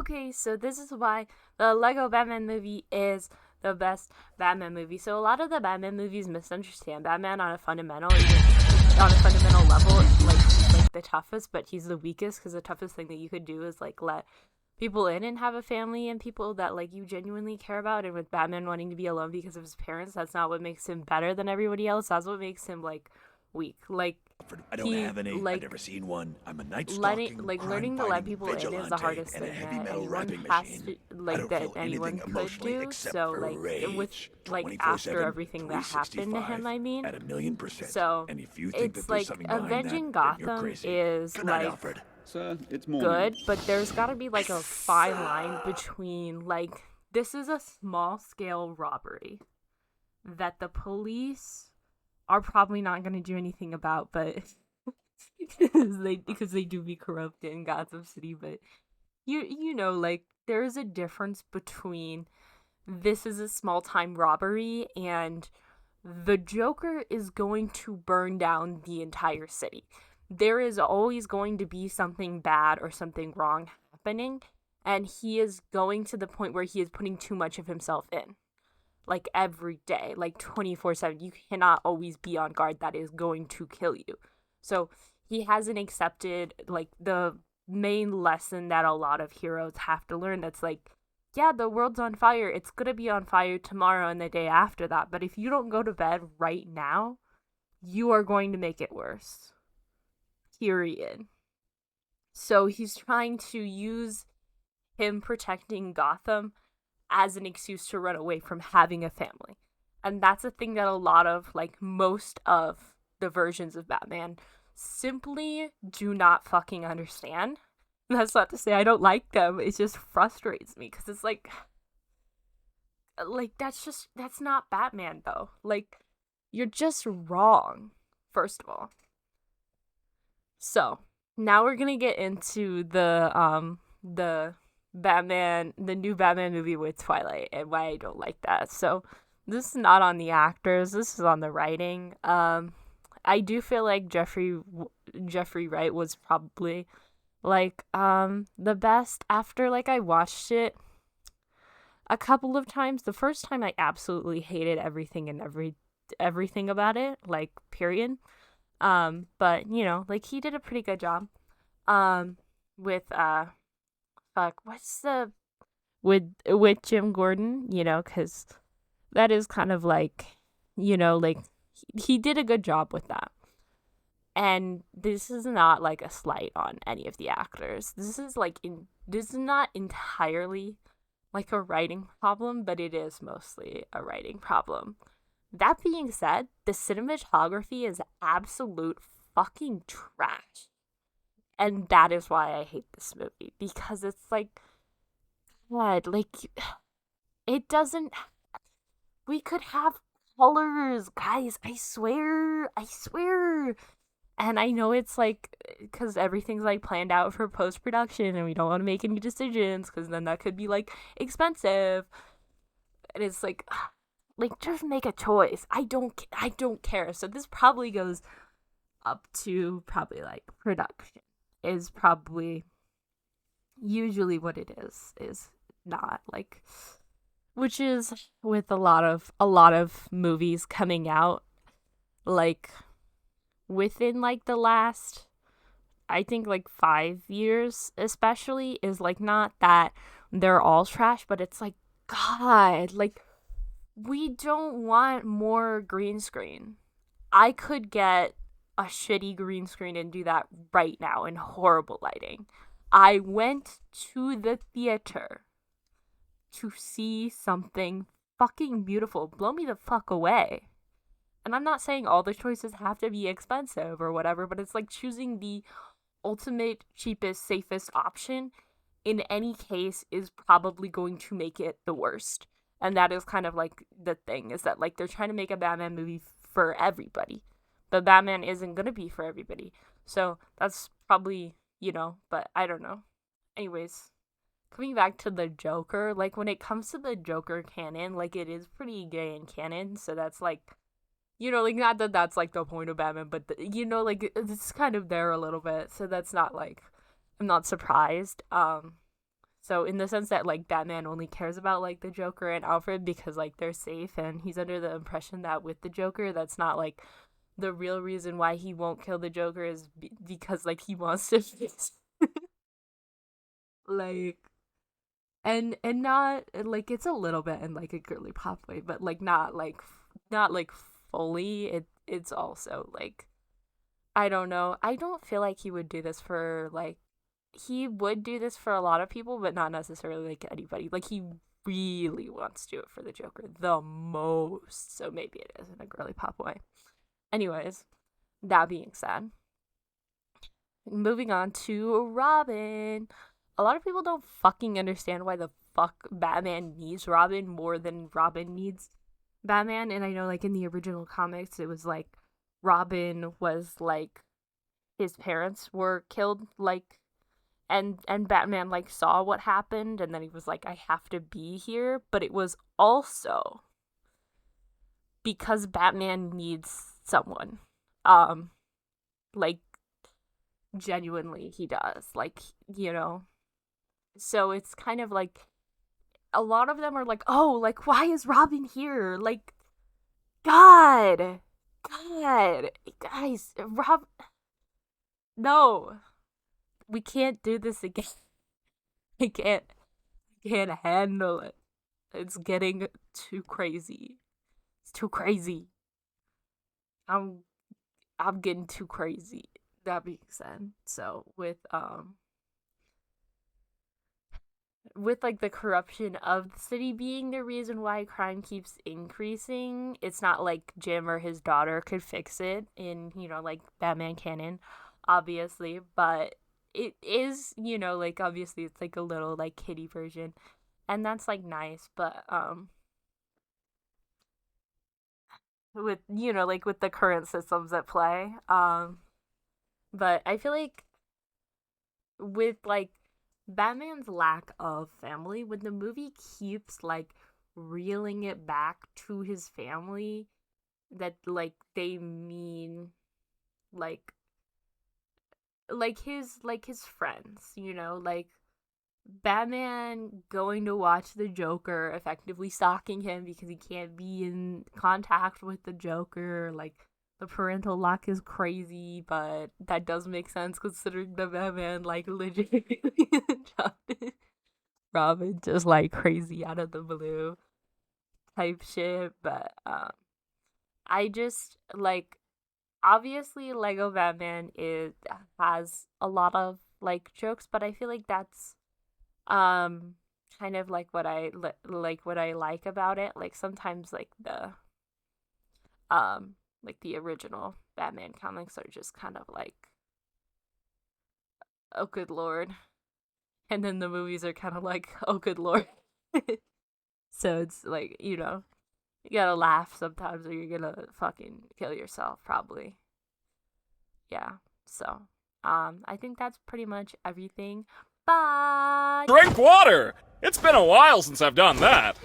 Okay, so this is why the Lego Batman movie is the best Batman movie. So a lot of the Batman movies misunderstand Batman on a fundamental, on a fundamental level. Like he's like the toughest, but he's the weakest because the toughest thing that you could do is like let people in and have a family and people that like you genuinely care about. And with Batman wanting to be alone because of his parents, that's not what makes him better than everybody else. That's what makes him like weak. Like I don't have any. I've never seen one. I'm a night stalking, learning to let crime-fighting people in is the vigilante hardest and a thing heavy that metal anyone rapping has machine. to I like don't that feel anyone anything could emotionally do. except So for like rage. after 24/7, everything that happened to him, 365 I mean. at 1,000,000%. So And if you think that it's there's like something behind that, avenging then you're Gotham crazy. is Good night, like Alfred. Sir, it's morning. good, but there's got to be like a fine line between like this is a small scale robbery that the police are probably not going to do anything about, but because they do be corrupt in Gotham City, but you know like there's a difference between this is a small time robbery and the Joker is going to burn down the entire city. There is always going to be something bad or something wrong happening, and he is going to the point where he is putting too much of himself in. Like every day, like 24/7. You cannot always be on guard. That is going to kill you. So he hasn't accepted like the main lesson that a lot of heroes have to learn. That's like, yeah, the world's on fire. It's going to be on fire tomorrow and the day after that. But if you don't go to bed right now, you are going to make it worse. Period. So he's trying to use him protecting Gotham as an excuse to run away from having a family. And that's a thing that a lot of, like, most of the versions of Batman simply do not fucking understand. And that's not to say I don't like them. It just frustrates me because it's like that's not Batman though. Like, you're just wrong, first of all. So now we're gonna get into the new Batman movie with Twilight and why I don't like that. So this is not on the actors. This is on the writing. I do feel like Jeffrey Wright was probably like the best after like I watched it a couple of times. The first time I absolutely hated everything and everything about it, like period. But you know, like he did a pretty good job. With with Jim Gordon, you know, because that is kind of like, you know, like he did a good job with that. And this is not like a slight on any of the actors. This is not entirely like a writing problem, but it is mostly a writing problem. That being said, the cinematography is absolute fucking trash. And that is why I hate this movie. Because it's like, God, like, it doesn't, we could have colors, guys, I swear. And I know it's like, because everything's like planned out for post-production and we don't want to make any decisions because then that could be like expensive. And it's like just make a choice. I don't care. So this probably goes up to probably like production is probably usually what it is not like, which is with a lot of movies coming out like within like the last, I think like 5 years especially, is like not that they're all trash, but it's like, God, like we don't want more green screen. I could get a shitty green screen and do that right now in horrible lighting. I went to the theater to see something fucking beautiful. Blow me the fuck away. And I'm not saying all the choices have to be expensive or whatever, but it's like choosing the ultimate, cheapest, safest option in any case is probably going to make it the worst. And that is kind of like the thing, is that like they're trying to make a Batman movie for everybody. But Batman isn't going to be for everybody. So that's probably, you know, but I don't know. Anyways, coming back to the Joker, like when it comes to the Joker canon, like it is pretty gay in canon. So that's like, you know, like not that that's like the point of Batman, but you know, like it's kind of there a little bit. So that's not like, I'm not surprised. So in the sense that like Batman only cares about like the Joker and Alfred because like they're safe, and he's under the impression that with the Joker that's not like the real reason why he won't kill the Joker is because like he wants to fix like and not like it's a little bit in like a girly pop way, but like not like fully. It's also like I don't know. I don't feel like he would do this for like he would do this for a lot of people, but not necessarily like anybody. Like he really wants to do it for the Joker the most. So maybe it is in a girly pop way. Anyways, that being said, moving on to Robin. A lot of people don't fucking understand why the fuck Batman needs Robin more than Robin needs Batman. And I know like in the original comics it was like Robin was like his parents were killed like and Batman like saw what happened and then he was like I have to be here, but it was also because Batman needs someone. Like genuinely he does. Like, you know. So it's kind of like a lot of them are like, "Oh, like why is Robin here?" Like God. God. Guys, no. We can't do this again. I can't handle it. It's getting too crazy. It's too crazy. I'm getting too crazy. That being said, so with like the corruption of the city being the reason why crime keeps increasing, it's not like Jim or his daughter could fix it in, you know, like Batman canon, obviously, but it is, you know, like obviously it's like a little like kiddie version, and that's like nice, but with, you know, like with the current systems at play, but I feel like with like Batman's lack of family, when the movie keeps like reeling it back to his family, that like they mean like his friends, you know, like Batman going to watch the Joker, effectively stalking him because he can't be in contact with the Joker. Like, the parental lock is crazy, but that does make sense considering the Batman, like, legitimately adopted Robin just, like, crazy out of the blue type shit. But, I just, like, obviously Lego Batman has a lot of, like, jokes, but I feel like that's kind of like what I like about it. Like sometimes like the original Batman comics are just kind of like, oh good lord, and then the movies are kind of like, oh good lord. So it's like, you know, you gotta laugh sometimes or you're gonna fucking kill yourself probably. Yeah, so I think that's pretty much everything. Bye. Drink water! It's been a while since I've done that.